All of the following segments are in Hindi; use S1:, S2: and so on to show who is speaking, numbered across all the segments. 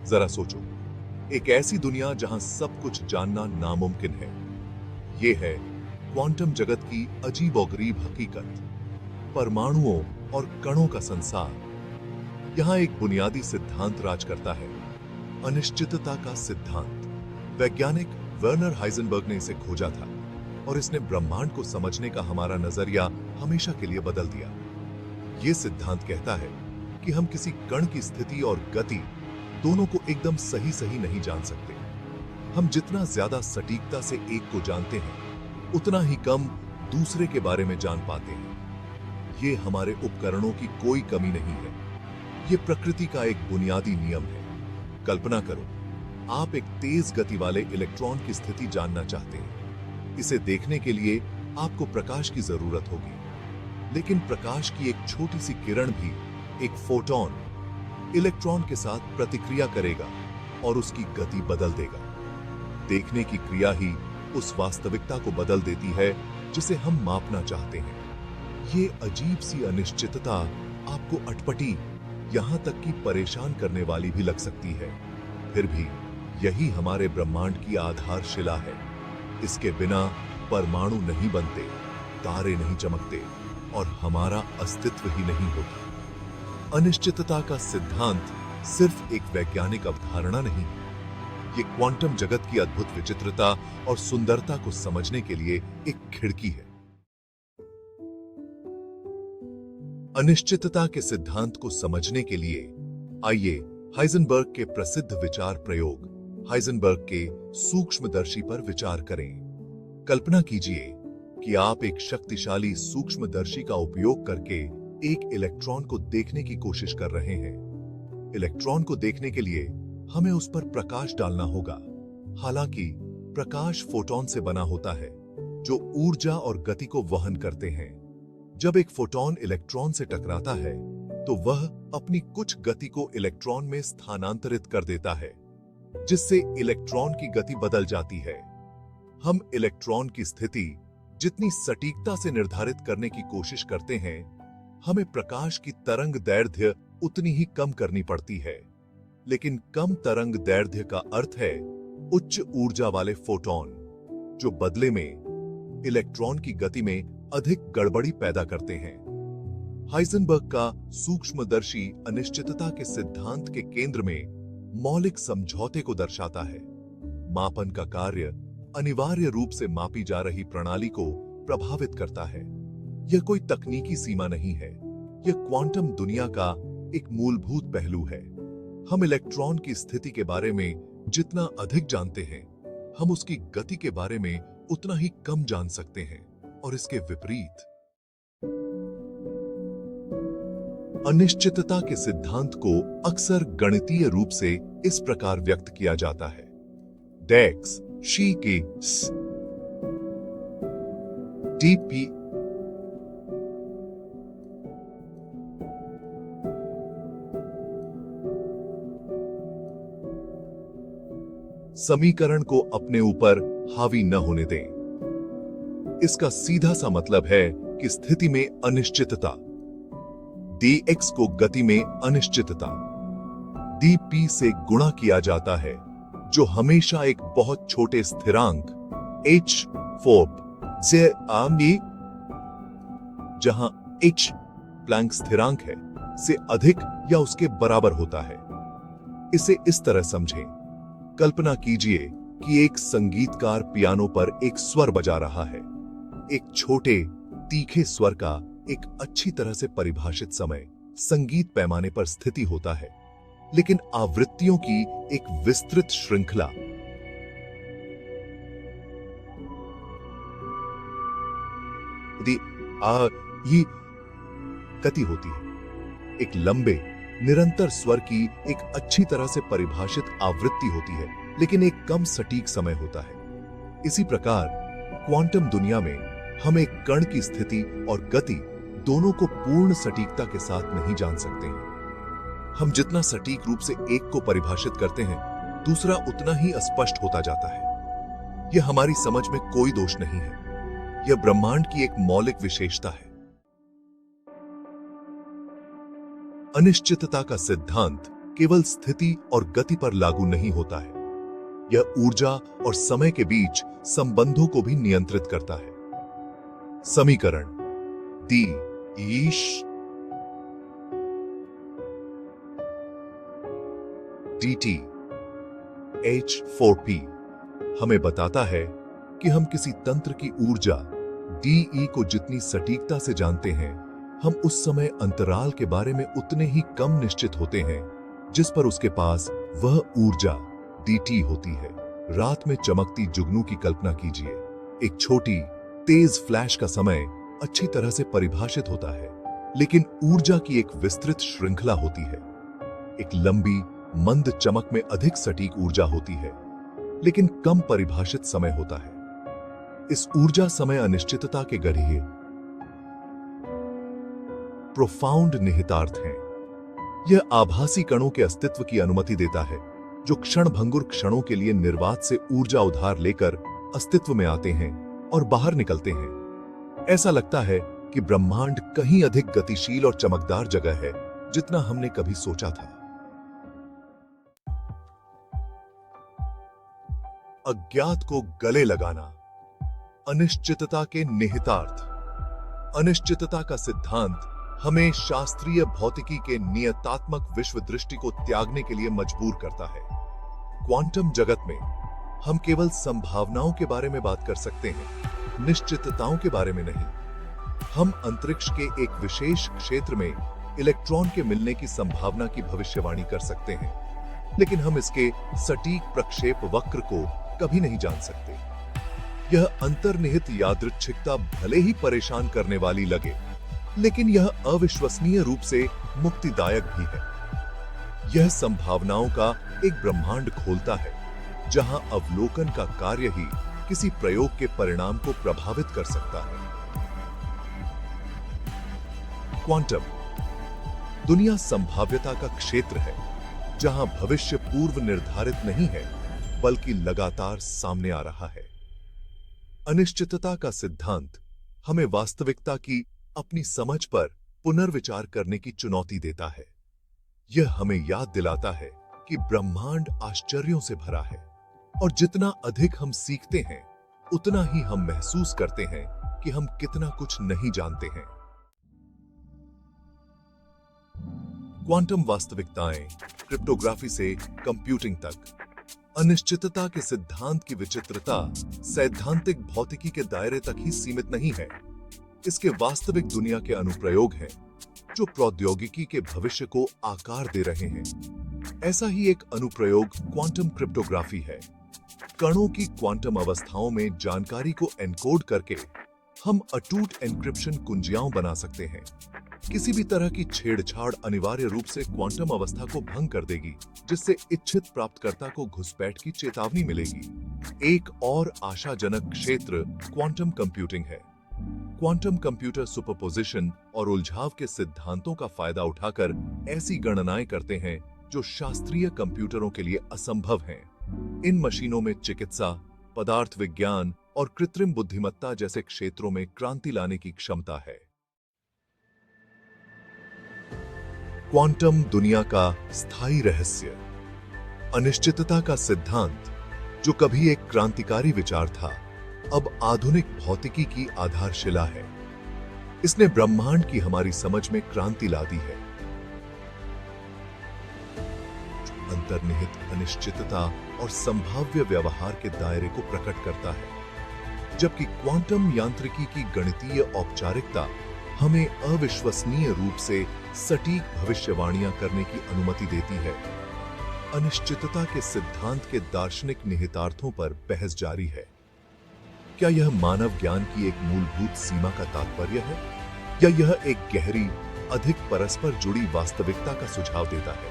S1: जरा सोचो, एक ऐसी दुनिया जहां सब कुछ जानना नामुमकिन है। ये है क्वांटम जगत की अजीबोगरीब हकीकत, परमाणुओं और कणों का संसार। यहां एक बुनियादी सिद्धांत राज करता है, अनिश्चितता का सिद्धांत। वैज्ञानिक वर्नर हाइजेनबर्ग ने इसे खोजा था और इसने ब्रह्मांड को समझने का हमारा नजरिया हमेशा के लिए बदल दिया। यह सिद्धांत कहता है कि हम किसी कण की स्थिति और गति दोनों को एकदम सही सही नहीं जान सकते। हम जितना ज्यादा सटीकता से एक को जानते हैं, उतना ही कम दूसरे के बारे में जान पाते हैं। ये हमारे उपकरणों की कोई कमी नहीं है, ये प्रकृति का एक बुनियादी नियम है। कल्पना करो, आप एक तेज गति वाले इलेक्ट्रॉन की स्थिति जानना चाहते हैं। इसे देखने के लिए आपको प्रकाश की जरूरत होगी, लेकिन प्रकाश की एक छोटी सी किरण भी, एक फोटॉन, इलेक्ट्रॉन के साथ प्रतिक्रिया करेगा और उसकी गति बदल देगा। देखने की क्रिया ही उस वास्तविकता को बदल देती है जिसे हम मापना चाहते हैं। ये अजीब सी अनिश्चितता आपको अटपटी, यहां तक कि परेशान करने वाली भी लग सकती है। फिर भी यही हमारे ब्रह्मांड की आधारशिला है। इसके बिना परमाणु नहीं बनते, तारे नहीं चमकते और हमारा अस्तित्व ही नहीं होता। अनिश्चितता का सिद्धांत सिर्फ एक वैज्ञानिक अवधारणा नहीं, ये क्वांटम जगत की अद्भुत विचित्रता और सुंदरता को समझने के लिए एक खिड़की है। अनिश्चितता के सिद्धांत को समझने के लिए आइए हाइजेनबर्ग के प्रसिद्ध विचार प्रयोग, हाइजेनबर्ग के सूक्ष्मदर्शी पर विचार करें। कल्पना कीजिए कि आप एक शक्तिशाली सूक्ष्मदर्शी का उपयोग करके एक इलेक्ट्रॉन को देखने की कोशिश कर रहे हैं। इलेक्ट्रॉन को देखने के लिए हमें उस पर प्रकाश डालना होगा। हालांकि प्रकाश फोटॉन से बना होता है, जो ऊर्जा और गति को वहन करते हैं। जब एक फोटॉन इलेक्ट्रॉन से टकराता है, तो वह अपनी कुछ गति को इलेक्ट्रॉन में स्थानांतरित कर देता है, जिससे इलेक्ट्रॉन की गति बदल जाती है। हम इलेक्ट्रॉन की स्थिति जितनी सटीकता से निर्धारित करने की कोशिश करते हैं, हमें प्रकाश की तरंग दैर्ध्य उतनी ही कम करनी पड़ती है। लेकिन कम तरंग दैर्ध्य का अर्थ है उच्च ऊर्जा वाले फोटॉन, जो बदले में इलेक्ट्रॉन की गति में अधिक गड़बड़ी पैदा करते हैं। हाइजेनबर्ग का सूक्ष्मदर्शी अनिश्चितता के सिद्धांत के केंद्र में मौलिक समझौते को दर्शाता है। मापन का कार्य अनिवार्य रूप से मापी जा रही प्रणाली को प्रभावित करता है। यह कोई तकनीकी सीमा नहीं है, यह क्वांटम दुनिया का एक मूलभूत पहलू है। हम इलेक्ट्रॉन की स्थिति के बारे में जितना अधिक जानते हैं, हम उसकी गति के बारे में उतना ही कम जान सकते हैं। और इसके विपरीत, अनिश्चितता के सिद्धांत को अक्सर गणितीय रूप से इस प्रकार व्यक्त किया जाता है, डेक्स शी के टीपी समीकरण को अपने ऊपर हावी न होने दें। इसका सीधा सा मतलब है कि स्थिति में अनिश्चितता, dx को गति में अनिश्चितता dp से गुणा किया जाता है, जो हमेशा एक बहुत छोटे स्थिरांक h4 से आगे, जहां h प्लैंक स्थिरांक है, से अधिक या उसके बराबर होता है। इसे इस तरह समझें, कल्पना कीजिए कि एक संगीतकार पियानो पर एक स्वर बजा रहा है। एक छोटे तीखे स्वर का एक अच्छी तरह से परिभाषित समय संगीत पैमाने पर स्थिति होता है, लेकिन आवृत्तियों की एक विस्तृत श्रृंखला ये गति होती है। एक लंबे निरंतर स्वर की एक अच्छी तरह से परिभाषित आवृत्ति होती है, लेकिन एक कम सटीक समय होता है। इसी प्रकार क्वांटम दुनिया में हम एक कण की स्थिति और गति दोनों को पूर्ण सटीकता के साथ नहीं जान सकते हैं। हम जितना सटीक रूप से एक को परिभाषित करते हैं, दूसरा उतना ही अस्पष्ट होता जाता है। यह हमारी समझ में कोई दोष नहीं है, यह ब्रह्मांड की एक मौलिक विशेषता है। अनिश्चितता का सिद्धांत केवल स्थिति और गति पर लागू नहीं होता है। यह ऊर्जा और समय के बीच संबंधों को भी नियंत्रित करता है। समीकरण डी ईश dt H4P हमें बताता है कि हम किसी तंत्र की ऊर्जा dE को जितनी सटीकता से जानते हैं, हम उस समय अंतराल के बारे में उतने ही कम निश्चित होते हैं जिस पर उसके पास वह ऊर्जा dt होती है। रात में चमकती जुगनू की कल्पना कीजिए। एक छोटी तेज फ्लैश का समय अच्छी तरह से परिभाषित होता है, लेकिन ऊर्जा की एक विस्तृत श्रृंखला होती है। एक लंबी मंद चमक में अधिक सटीक ऊर्जा होती है, लेकिन कम परिभाषित समय होता है। इस ऊर्जा समय अनिश्चितता के गढ़िए प्रोफाउंड निहितार्थ हैं। यह आभासी कणों के अस्तित्व की अनुमति देता है, जो क्षणभंगुर क्षणों के लिए निर्वात से ऊर्जा उधार लेकर अस्तित्व में आते हैं और बाहर निकलते हैं। ऐसा लगता है कि ब्रह्मांड कहीं अधिक गतिशील और चमकदार जगह है जितना हमने कभी सोचा था। अज्ञात को गले लगाना। अनिश्चितता के निहितार्थ। अनिश्चितता का सिद्धांत हमें शास्त्रीय भौतिकी के नियतात्मक विश्व दृष्टि को त्यागने के लिए मजबूर करता है। क्वांटम जगत में हम केवल संभावनाओं के बारे में बात कर सकते हैं, निश्चितताओं के बारे में नहीं। हम अंतरिक्ष के एक विशेष क्षेत्र में इलेक्ट्रॉन के मिलने की संभावना की भविष्यवाणी कर सकते हैं, लेकिन हम इसके सटीक प्रक्षेप वक्र को कभी नहीं जान सकते। यह अंतर्निहित यादृच्छिकता भले ही परेशान करने वाली लगे, लेकिन यह अविश्वसनीय रूप से मुक्तिदायक भी है। यह संभावनाओं का एक ब्रह्मांड खोलता है, जहां अवलोकन का कार्य ही किसी प्रयोग के परिणाम को प्रभावित कर सकता है। क्वांटम दुनिया संभाव्यता का क्षेत्र है, जहां भविष्य पूर्व निर्धारित नहीं है, बल्कि लगातार सामने आ रहा है। अनिश्चितता का सिद्धांत हमें वास्तविकता की अपनी समझ पर पुनर्विचार करने की चुनौती देता है। यह हमें याद दिलाता है कि ब्रह्मांड आश्चर्यों से भरा है, और जितना अधिक हम सीखते हैं, उतना ही हम महसूस करते हैं कि हम कितना कुछ नहीं जानते हैं। क्वांटम वास्तविकताएं क्रिप्टोग्राफी से कंप्यूटिंग तक। अनिश्चितता के सिद्धांत की विचित्रता सैद्धांतिक भौतिकी के दायरे तक ही सीमित नहीं है। इसके वास्तविक दुनिया के अनुप्रयोग हैं, जो प्रौद्योगिकी के भविष्य को आकार दे रहे हैं। ऐसा ही एक अनुप्रयोग क्वांटम क्रिप्टोग्राफी है। कणों की क्वांटम अवस्थाओं में जानकारी को एनकोड करके हम अटूट एन्क्रिप्शन कुंजियाओं बना सकते हैं। किसी भी तरह की छेड़छाड़ अनिवार्य रूप से क्वांटम अवस्था को भंग कर देगी, जिससे इच्छित प्राप्तकर्ता को घुसपैठ की चेतावनी मिलेगी। एक और आशाजनक क्षेत्र क्वांटम कंप्यूटिंग है। क्वांटम कंप्यूटर सुपरपोजिशन और उलझाव के सिद्धांतों का फायदा उठाकर ऐसी गणनाएं करते हैं जो शास्त्रीय कंप्यूटरों के लिए असंभव हैं। इन मशीनों में चिकित्सा, पदार्थ विज्ञान और कृत्रिम बुद्धिमत्ता जैसे क्षेत्रों में क्रांति लाने की क्षमता है। क्वांटम दुनिया का स्थायी रहस्य। अनिश्चितता का सिद्धांत, जो कभी एक क्रांतिकारी विचार था, अब आधुनिक भौतिकी की आधारशिला है। इसने ब्रह्मांड की हमारी समझ में क्रांति ला दी है। अंतर्निहित अनिश्चितता और संभाव्य व्यवहार के दायरे को प्रकट करता है, जबकि क्वांटम यांत्रिकी की गणितीय औपचारिकता हमें अविश्वसनीय रूप से सटीक भविष्यवाणियां करने की अनुमति देती है। अनिश्चितता के सिद्धांत के दार्शनिक निहितार्थों पर बहस जारी है। क्या यह मानव ज्ञान की एक मूलभूत सीमा का तात्पर्य है, या यह एक गहरी, अधिक परस्पर जुड़ी वास्तविकता का सुझाव देता है?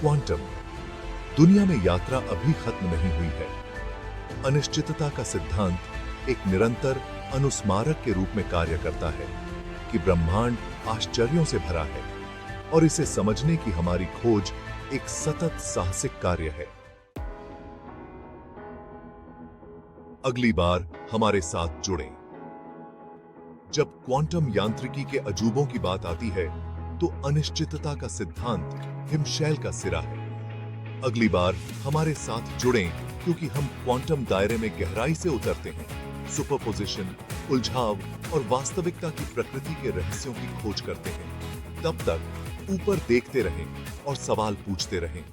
S1: क्वांटम दुनिया में यात्रा अभी खत्म नहीं हुई है। अनिश्चितता का सिद्धांत एक निरंतर अनुस्मारक के रूप में कार्य करता है कि ब्रह्मांड आश्चर्यों से भरा है, और इसे समझने की हमारी खोज एक सतत साहसिक कार्य है। अगली बार हमारे साथ जुड़ें। जब क्वांटम यांत्रिकी के अजूबों की बात आती है, तो अनिश्चितता का सिद्धांत हिमशैल का सिरा है। अगली बार हमारे साथ जुड़ें, क्योंकि हम क्वांटम दायरे में गहराई से उतरते हैं, सुपरपोजिशन, उलझाव और वास्तविकता की प्रकृति के रहस्यों की खोज करते हैं। तब तक ऊपर देखते रहें और सवाल पूछते रहें।